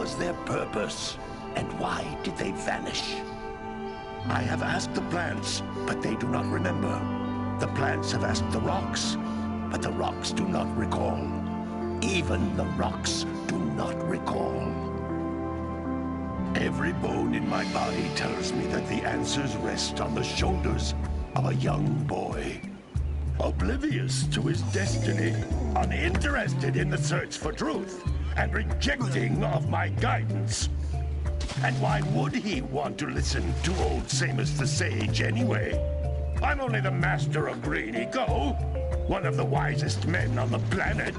was their purpose? And why did they vanish? I have asked the plants, but they do not remember. The plants have asked the rocks, but the rocks do not recall. Even the rocks do not recall. Every bone in my body tells me that the answers rest on the shoulders of a young boy. Oblivious to his destiny, uninterested in the search for truth, and rejecting of my guidance. And why would he want to listen to old Samus the Sage anyway? I'm only the master of Green Eco, one of the wisest men on the planet.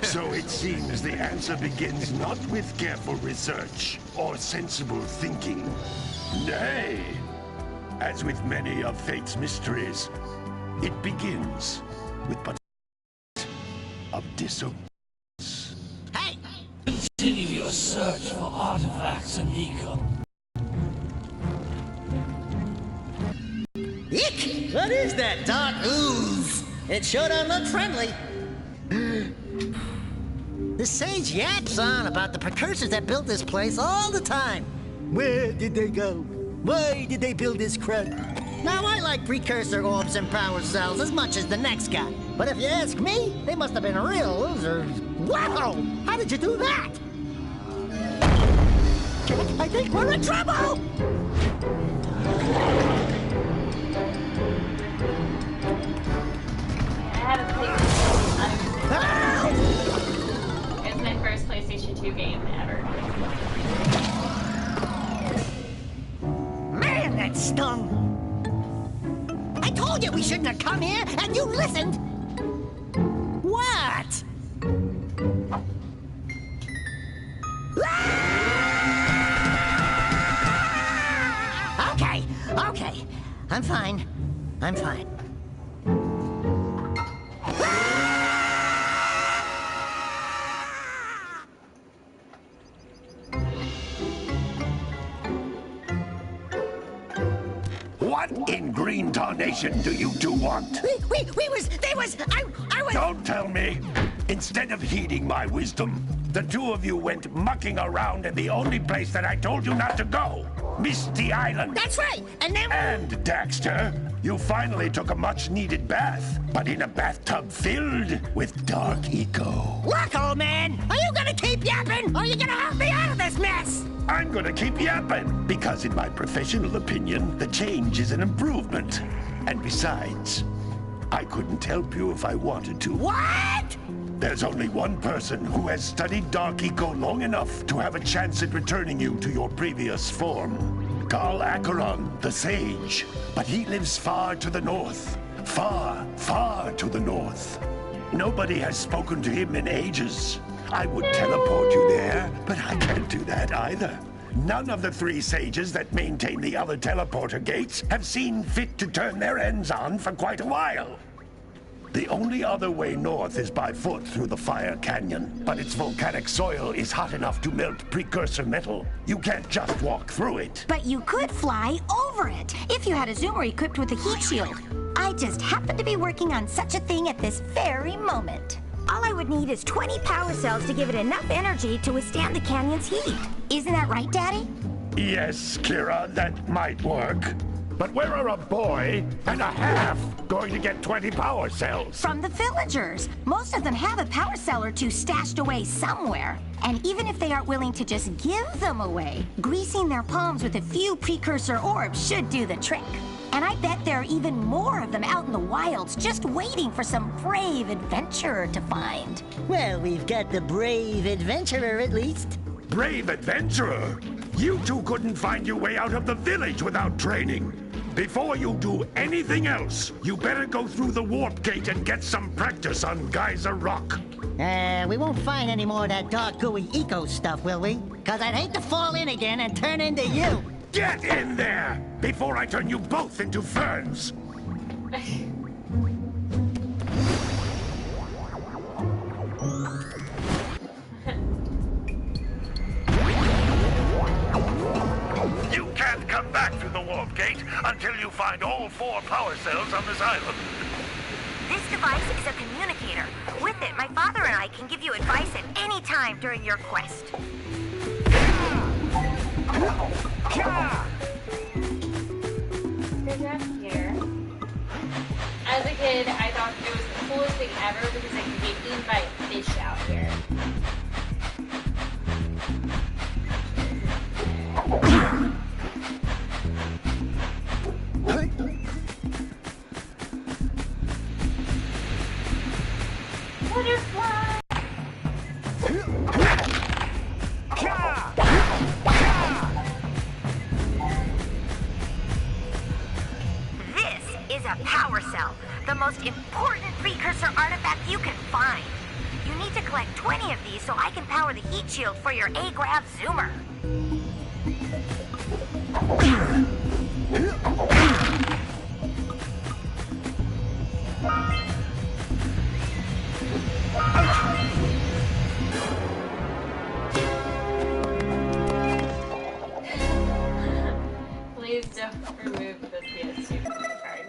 So it seems the answer begins not with careful research or sensible thinking. Nay, as with many of fate's mysteries, it begins with but of disobedience. Hey! Continue your search for artifacts and Nico. Eek! What is that dark ooze? It sure don't look friendly. The sage yaps on about the precursors that built this place all the time. Where did they go? Why did they build this crud? Now, I like precursor orbs and power cells as much as the next guy. But if you ask me, they must have been real losers. Wow! How did you do that? I think we're in trouble! I haven't played this. It's my first PlayStation 2 game ever. Man, that stung! I told you we shouldn't have come here, and you listened! What? Ah! Okay. I'm fine. What in green tarnation do you two want? I was... Don't tell me! Instead of heeding my wisdom, the two of you went mucking around in the only place that I told you not to go, Misty Island. That's right, and then... And, Daxter, you finally took a much-needed bath, but in a bathtub filled with dark eco. Look, old man, are you gonna keep yapping, or are you gonna help me out of this mess? I'm gonna keep yapping, because in my professional opinion, the change is an improvement. And besides, I couldn't help you if I wanted to. What? There's only one person who has studied Dark Eco long enough to have a chance at returning you to your previous form. Carl Acheron, the Sage. But he lives far to the north. Far, far to the north. Nobody has spoken to him in ages. I would teleport you there, but I can't do that either. None of the three sages that maintain the other teleporter gates have seen fit to turn their ends on for quite a while. The only other way north is by foot through the Fire Canyon, but its volcanic soil is hot enough to melt precursor metal. You can't just walk through it. But you could fly over it, if you had a zoomer equipped with a heat shield. I just happen to be working on such a thing at this very moment. All I would need is 20 power cells to give it enough energy to withstand the canyon's heat. Isn't that right, Daddy? Yes, Kira, that might work. But where are a boy and a half going to get 20 power cells? From the villagers. Most of them have a power cell or two stashed away somewhere. And even if they aren't willing to just give them away, greasing their palms with a few precursor orbs should do the trick. And I bet there are even more of them out in the wilds just waiting for some brave adventurer to find. Well, we've got the brave adventurer at least. Brave adventurer? You two couldn't find your way out of the village without training. Before you do anything else, you better go through the warp gate and get some practice on Geyser Rock. We won't find any more of that dark gooey eco stuff, will we? 'Cause I'd hate to fall in again and turn into you. Get in there before I turn you both into ferns. You can't come back through the warp gate until you find all 4 power cells on this island. This device is a communicator. With it, my father and I can give you advice at any time during your quest. There's up here. As a kid, I thought it was the coolest thing ever because I could get eaten by a fish out here. Butterfly! This is a power cell, the most important precursor artifact you can find. You need to collect 20 of these so I can power the heat shield for your A-Grav zoomer. Please don't remove the PS2 card.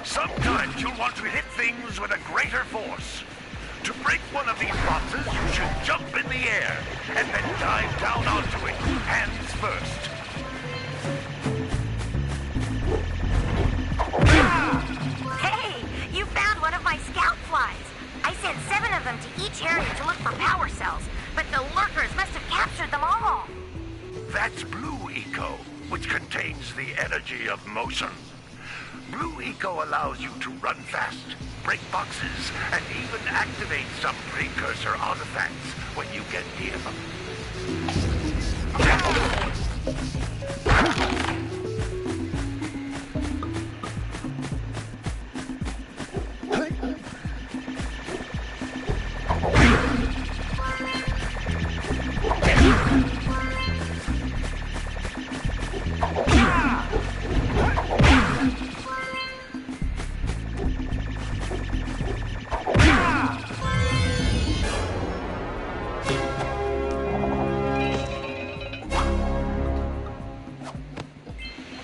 Sometimes you'll want to hit things with a greater force. To break one of these boxes, you should jump in the air and then dive down onto it, hands first. Hey, you found one of my scout flies. I sent 7 of them to each area to look for power cells, but the lurkers must have captured them all. That's Blue Eco, which contains the energy of motion. Blue Eco allows you to run fast, break boxes, and even activate some precursor artifacts when you get near them.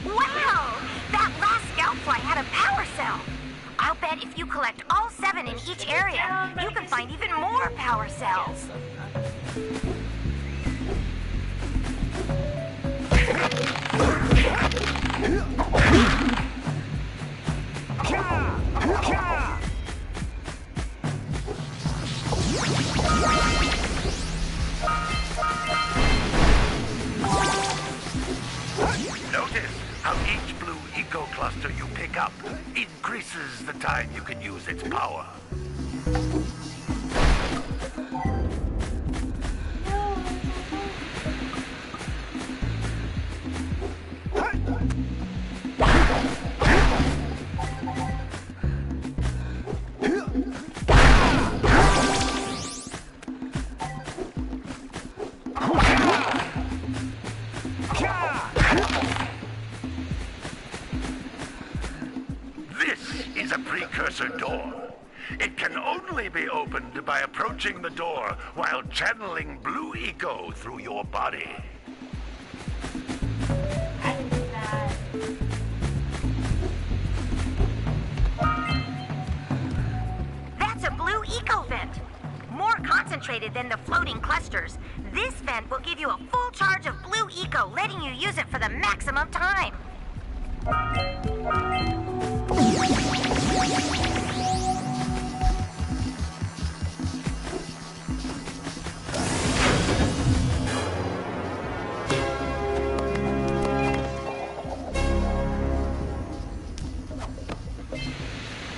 Wow! That last scout fly had a power cell. I'll bet if you collect all 7 in each area, you can find even more power cells. Notice how each Blue Eco cluster you pick up increases the time you can use its power. This is a precursor door. It can only be opened by approaching the door while channeling Blue Eco through your body. I can do that. That's a Blue Eco vent. More concentrated than the floating clusters. This vent will give you a full charge of Blue Eco, letting you use it for the maximum time.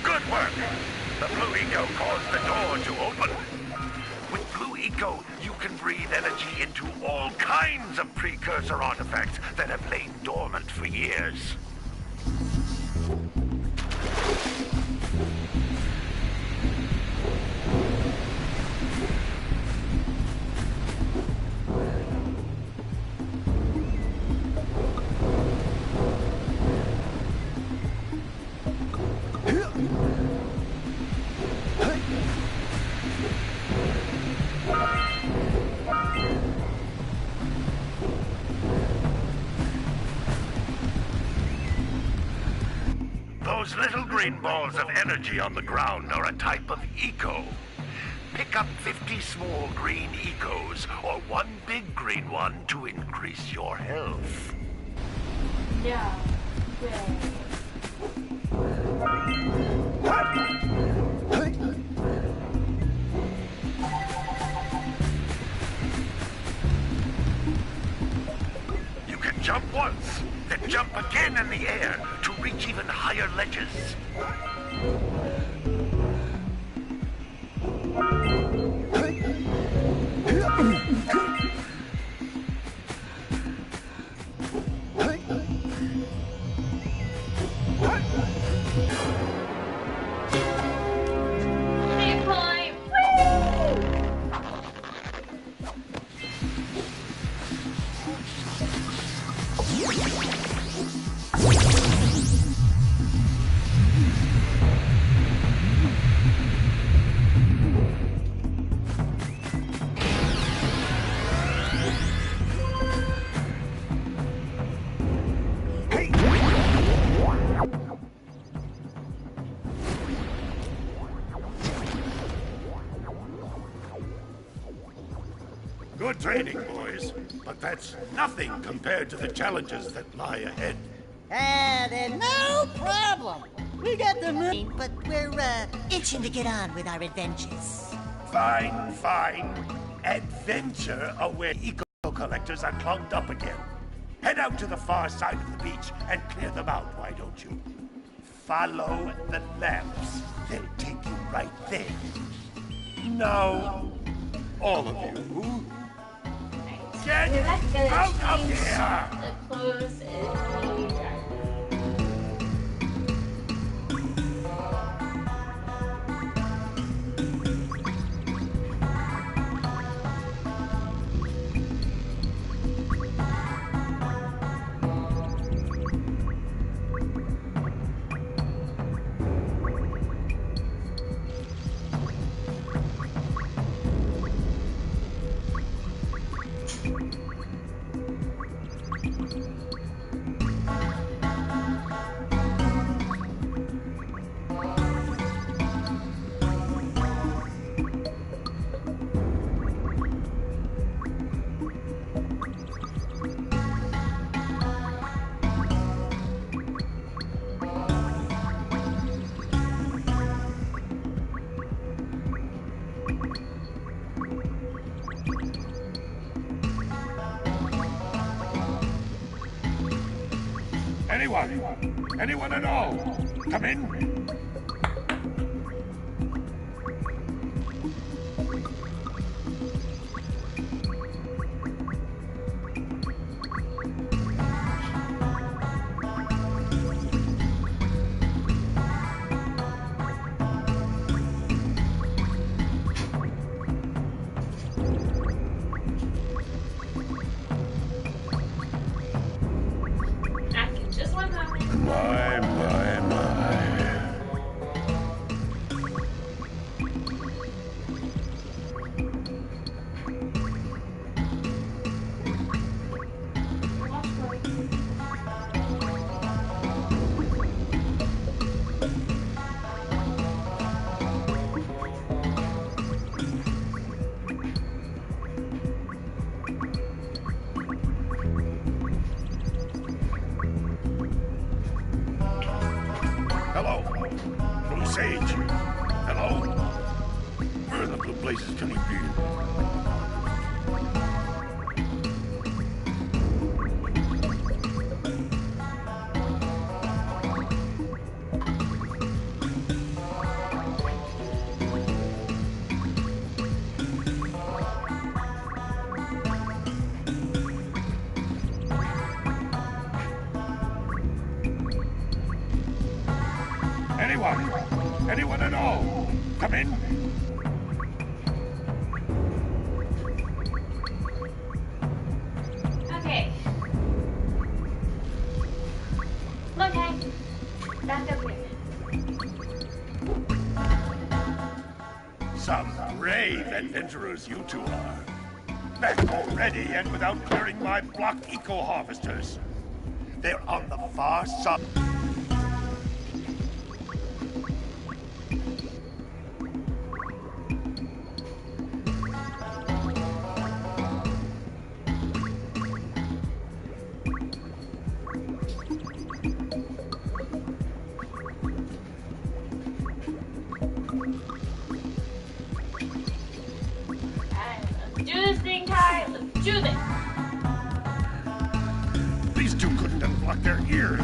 Good work! The Blue Eco caused the door to open. With Blue Eco, you can breathe energy into all kinds of precursor artifacts that have lain dormant for years. green balls of energy on the ground are a type of eco. Pick up 50 small green ecos, or one big green one to increase your health. No way. You can jump once, then jump again in the air to reach even higher ledges. Can't climb. Woo! Good training, boys, but that's nothing compared to the challenges that lie ahead. Then no problem. We got the money, but we're itching to get on with our adventures. Fine, fine. Adventure away. Eco-collectors are clogged up again. Head out to the far side of the beach and clear them out, why don't you? Follow the lamps. They'll take you right there. Now, all of you, get That's gonna out of change here! the clothes and the dress. Anyone at all? Come in. After just one moment. My. Watch for it. Hello? Blue Sage? Hello? Where in the blue places can he be? Anyone at all? Come in. Okay. Okay. Back up here. Some brave adventurers you two are. Back already and without clearing my block eco-harvesters. They're on the far side. do this thing, Kai. Let's do this. These two couldn't unblock their ears.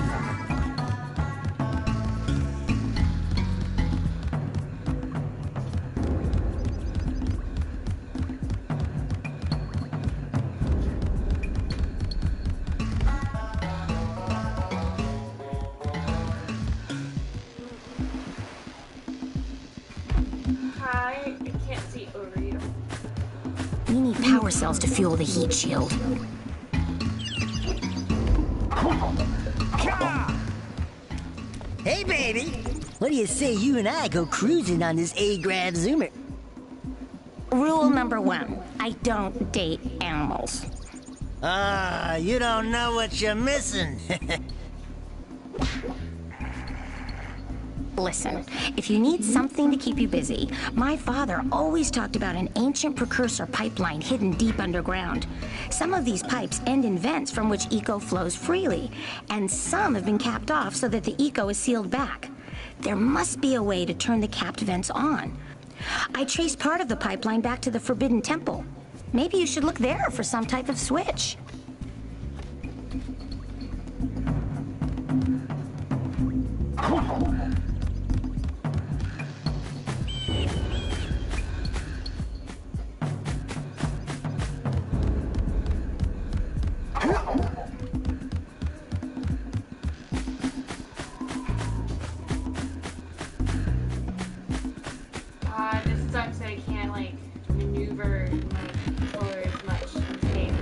Kai, I can't see over you. We need power cells to fuel the heat shield. Hey, baby! What do you say you and I go cruising on this A-Grad Zoomer? Rule number 1, I don't date animals. Ah, you don't know what you're missing. Listen, if you need something to keep you busy, my father always talked about an ancient precursor pipeline hidden deep underground. Some of these pipes end in vents from which eco flows freely, and some have been capped off so that the eco is sealed back. There must be a way to turn the capped vents on. I traced part of the pipeline back to the Forbidden Temple. Maybe you should look there for some type of switch. This sucks that I can't, like, maneuver my controller as much in this game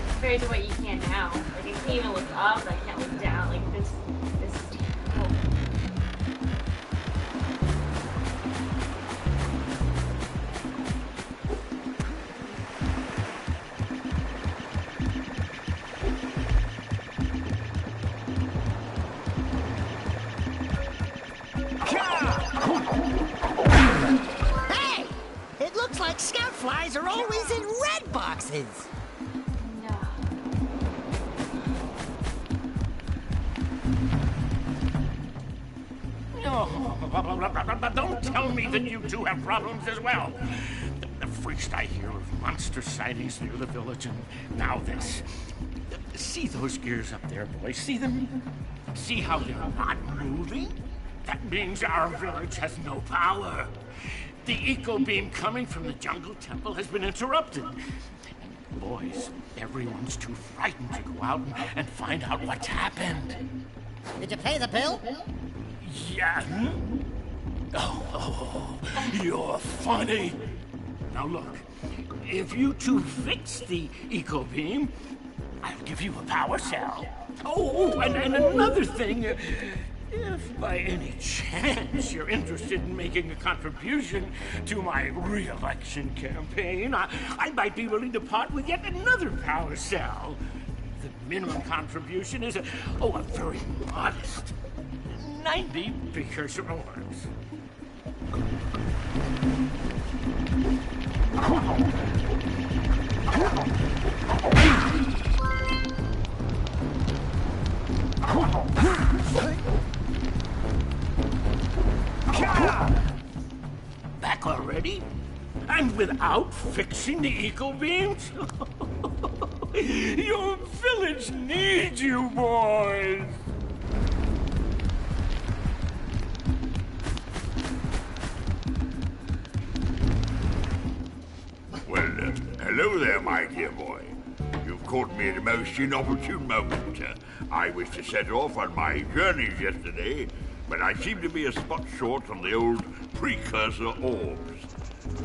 compared to what you can now. Like, I can't even look up, I can't look down. Like, this is terrible. Hey! It looks like scout flies are always in red boxes. No. Oh, don't tell me that you two have problems as well. The first I hear of monster sightings near the village, and now this. See those gears up there, boys? See them? See how they're not moving? That means our village has no power. The eco beam coming from the jungle temple has been interrupted. And boys, everyone's too frightened to go out and find out what's happened. Did you pay the bill? Yeah. Oh, you're funny. Now look, if you two fix the eco beam, I'll give you a power cell. Oh, and another thing. If by any chance you're interested in making a contribution to my re-election campaign, I might be willing to part with yet another power cell. The minimum contribution is a very modest 90 precursor orbs. Back already? And without fixing the eco beams? Your village needs you, boys! Well, hello there, my dear boy. You've caught me at a most inopportune moment. I was to set off on my journeys yesterday, but I seem to be a spot short on the old precursor orbs.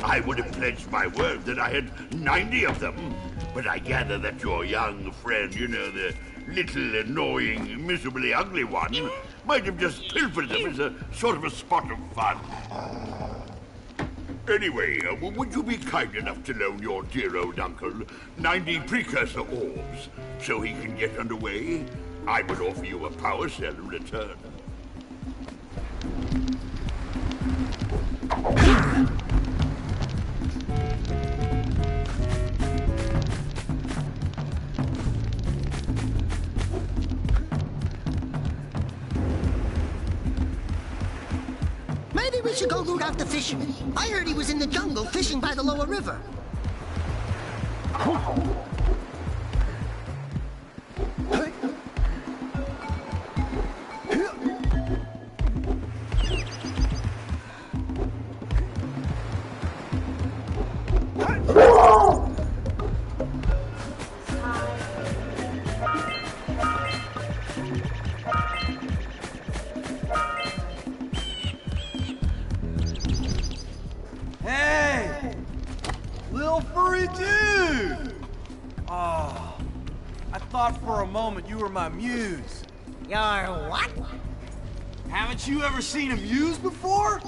I would have pledged my word that I had 90 of them, but I gather that your young friend, the little annoying, miserably ugly one, might have just pilfered them as a sort of a spot of fun. Anyway, would you be kind enough to loan your dear old uncle 90 precursor orbs so he can get underway? I would offer you a power cell in return. Maybe we should go loot out the fisherman. I heard he was in the jungle fishing by the lower river. Hey! Little furry dude! Oh, I thought for a moment you were my muse. Your what? Haven't you ever seen a muse before?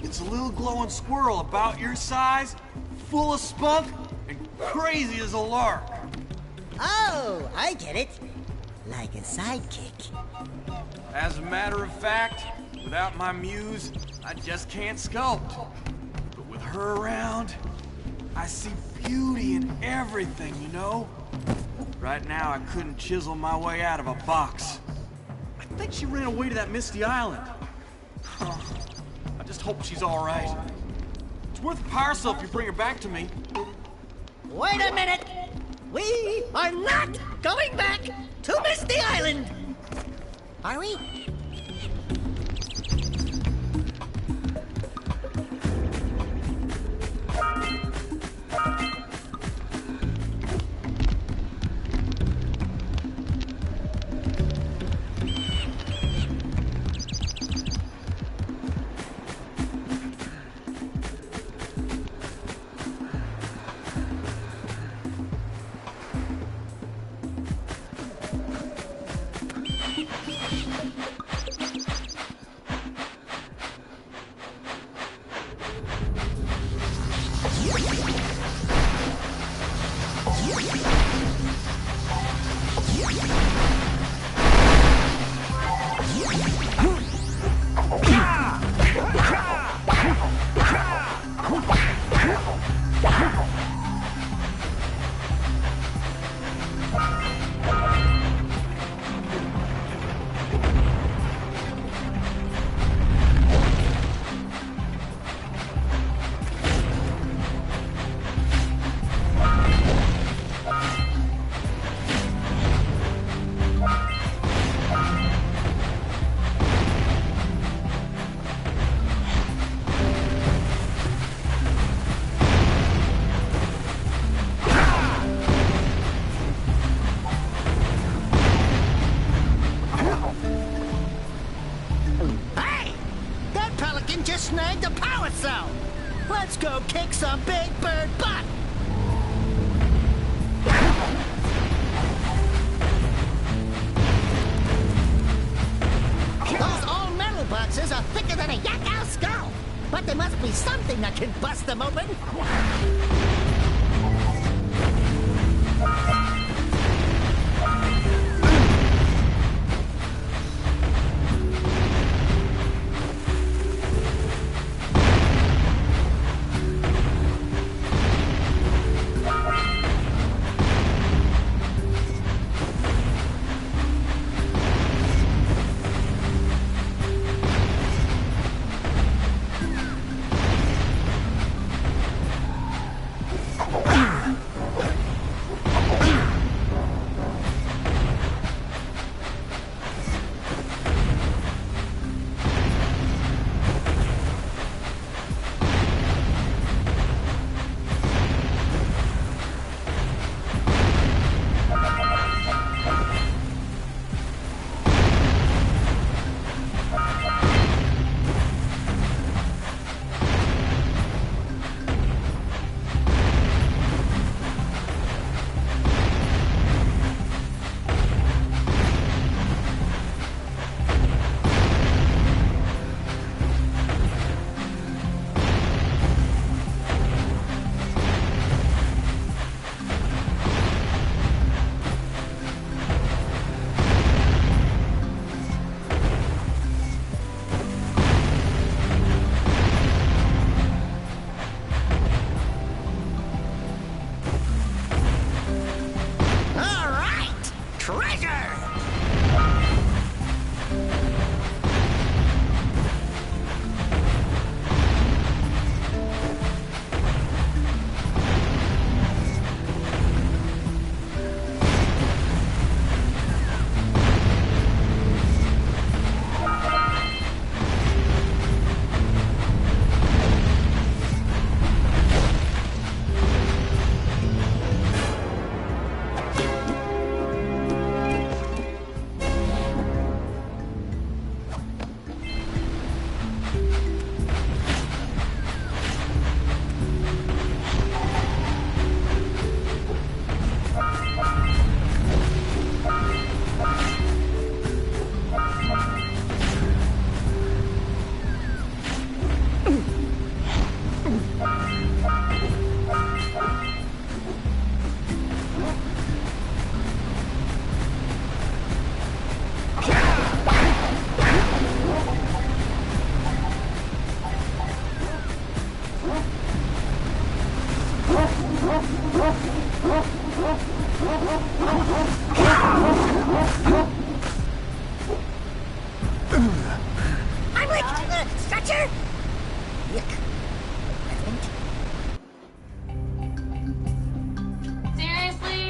It's a little glowing squirrel about your size, full of spunk, and crazy as a lark. Oh, I get it. Like a sidekick. As a matter of fact, without my muse, I just can't sculpt. But with her around, I see beauty in everything, you know? Right now, I couldn't chisel my way out of a box. I think she ran away to that misty island. I just hope she's all right. It's worth a power cell if you bring her back to me. Wait a minute! We are not going back to Misty Island! Are we? Snagged a power cell! Let's go kick some big bird butt! Those all-metal boxes are thicker than a yak-owl skull! But there must be something that can bust them open! I'm like, stretcher? Yuck. I think. Seriously?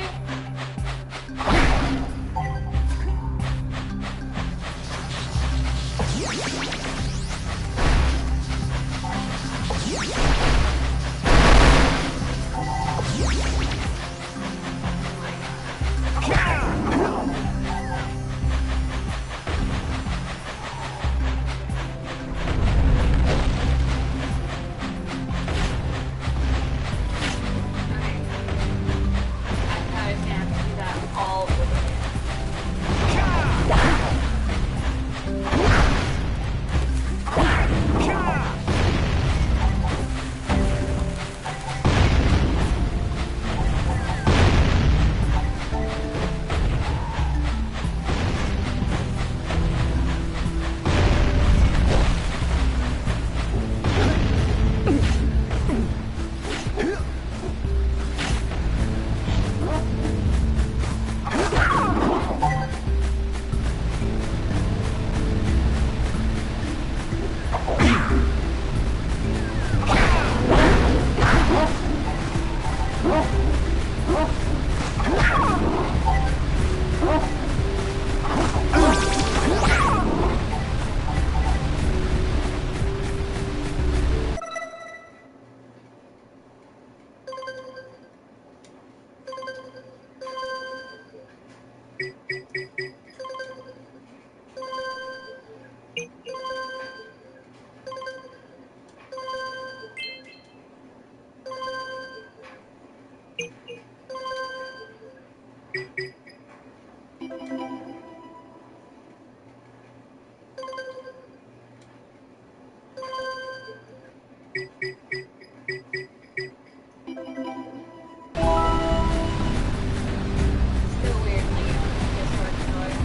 Still weird, like, this works noise.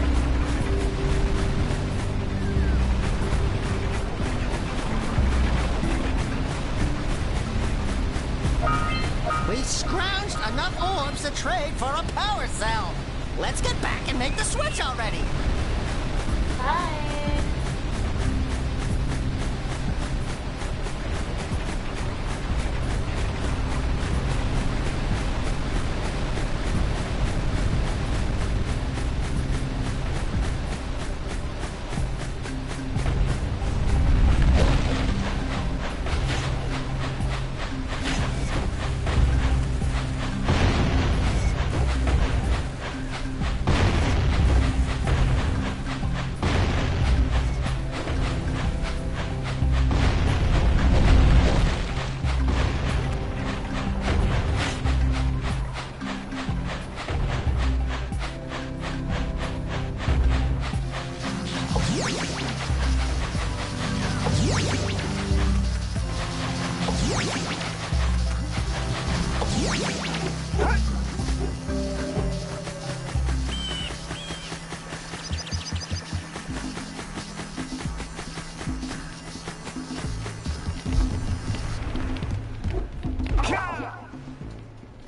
We scrounged enough orbs to trade for a power cell. Let's get back and make the switch already. Bye.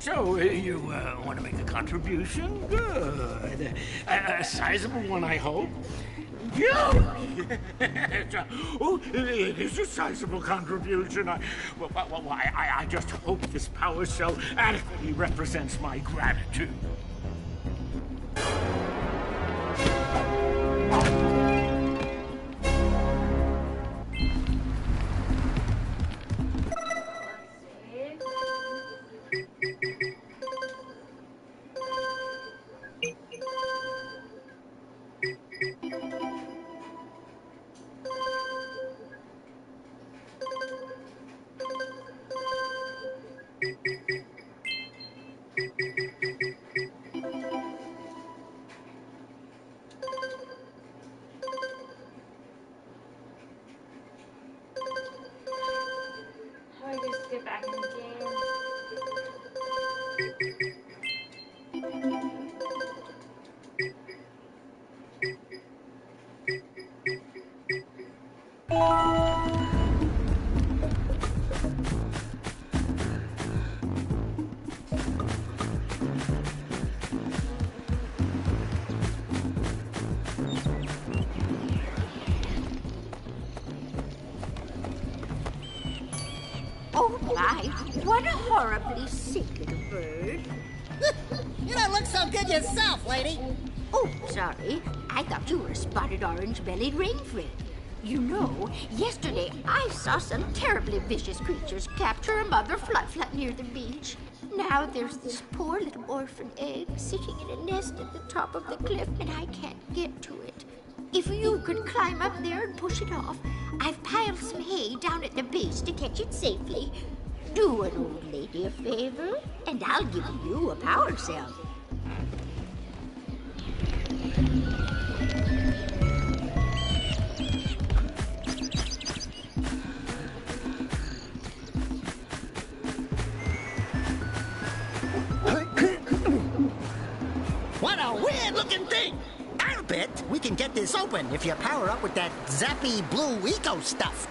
So, you want to make a contribution? Good. A sizable one, I hope. Yeah. Oh, it is a sizable contribution. I just hope this power cell adequately represents my gratitude. my, what a horribly sick little bird. You don't look so good yourself, lady. Oh, sorry. I thought you were a spotted orange-bellied rainfred. You know, yesterday I saw some terribly vicious creatures capture a mother flat near the beach. Now there's this poor little orphan egg sitting in a nest at the top of the cliff, and I can't get to it. If you could climb up there and push it off, I've piled some hay down at the base to catch it safely. Do an old lady a favor, and I'll give you a power cell. What a weird-looking thing! I'll bet we can get this open if you power up with that zappy blue eco stuff.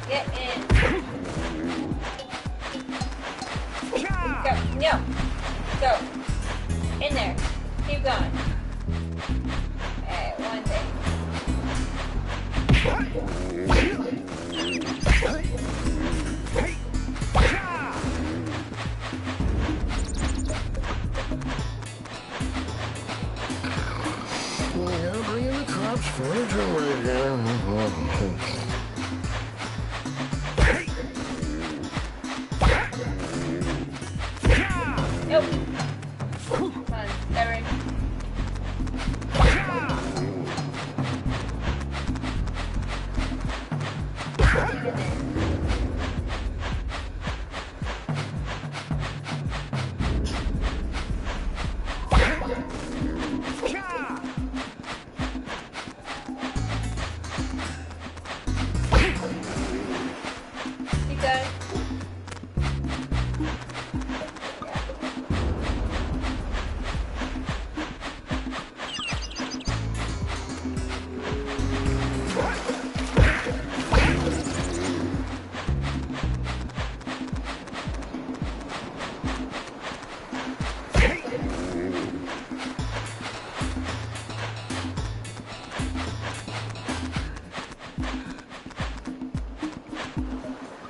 Get in. Go. No. Go. In there. Keep going. Alright, one thing. Yeah, bring in the cops for a drink. Nope. Come on, Eric. Keep going.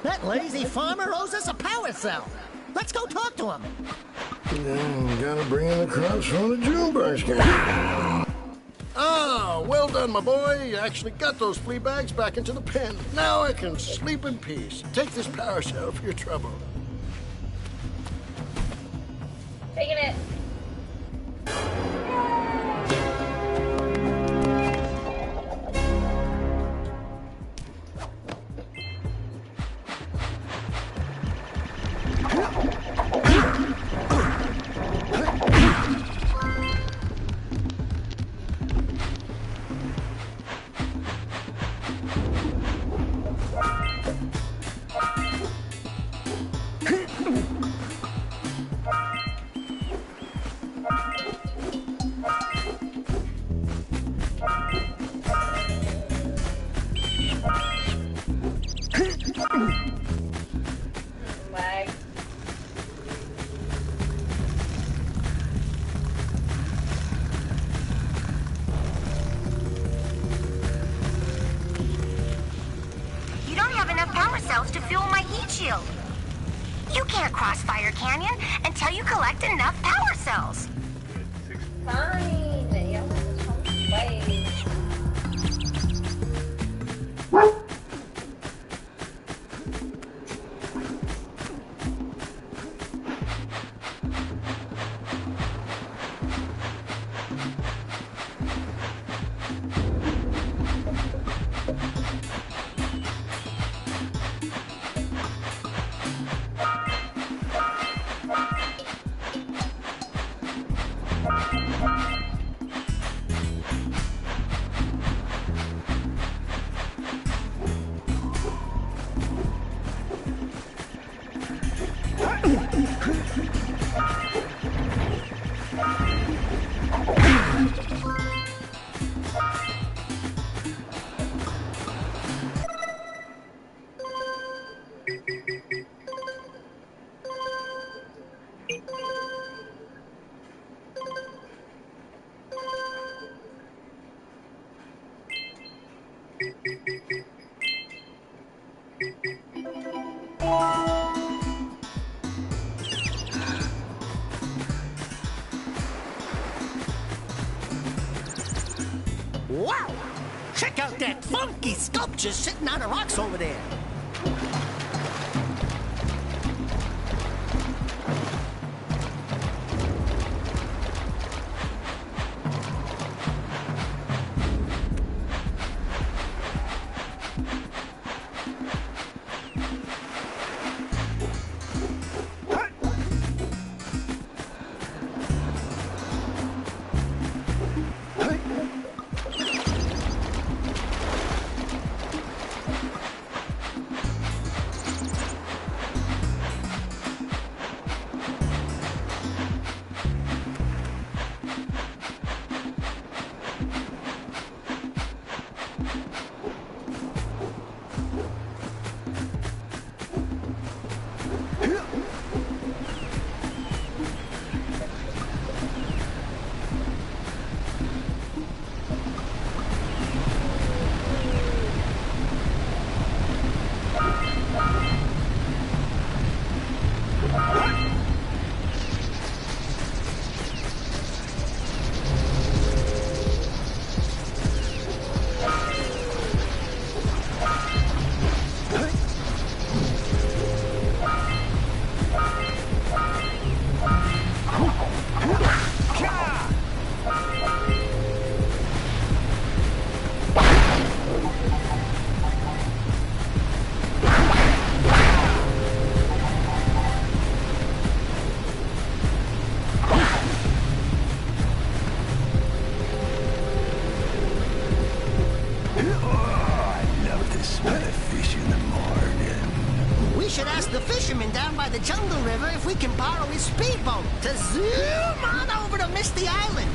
That lazy farmer owes us a power cell. Let's go talk to him. Yeah, gotta bring in the cops for the Junebug game. Ah, well done, my boy. You actually got those flea bags back into the pen. Now I can sleep in peace. Take this power cell for your trouble. Taking it. Lag. You don't have enough power cells to fuel my heat shield. You can't cross Fire Canyon until you collect enough power cells. Fine. Y'all have to play. Wow! Check out that funky sculpture sitting on the rocks over there. The Jungle River if we can borrow his speedboat to zoom on over to Misty Island.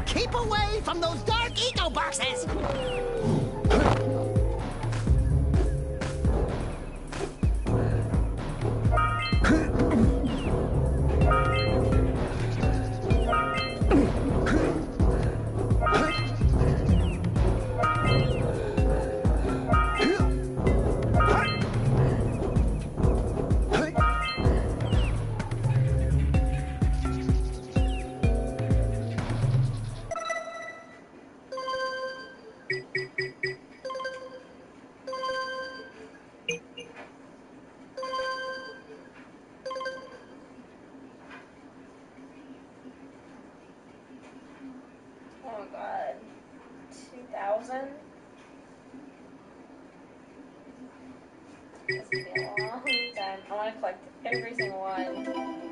Keep away from those dark eco boxes! Oh god. 2,000? This will be a long time. I want to collect every single one.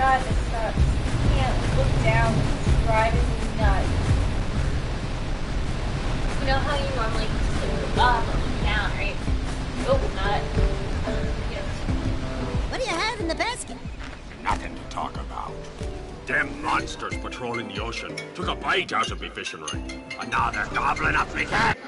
god, this sucks. You can't look down. It's driving me nuts. You know how you normally look up or look down, right? Oh, not. What do you have in the basket? Nothing to talk about. Them monsters patrolling the ocean took a bite out of me fishing ring. And now they're gobbling up me cat.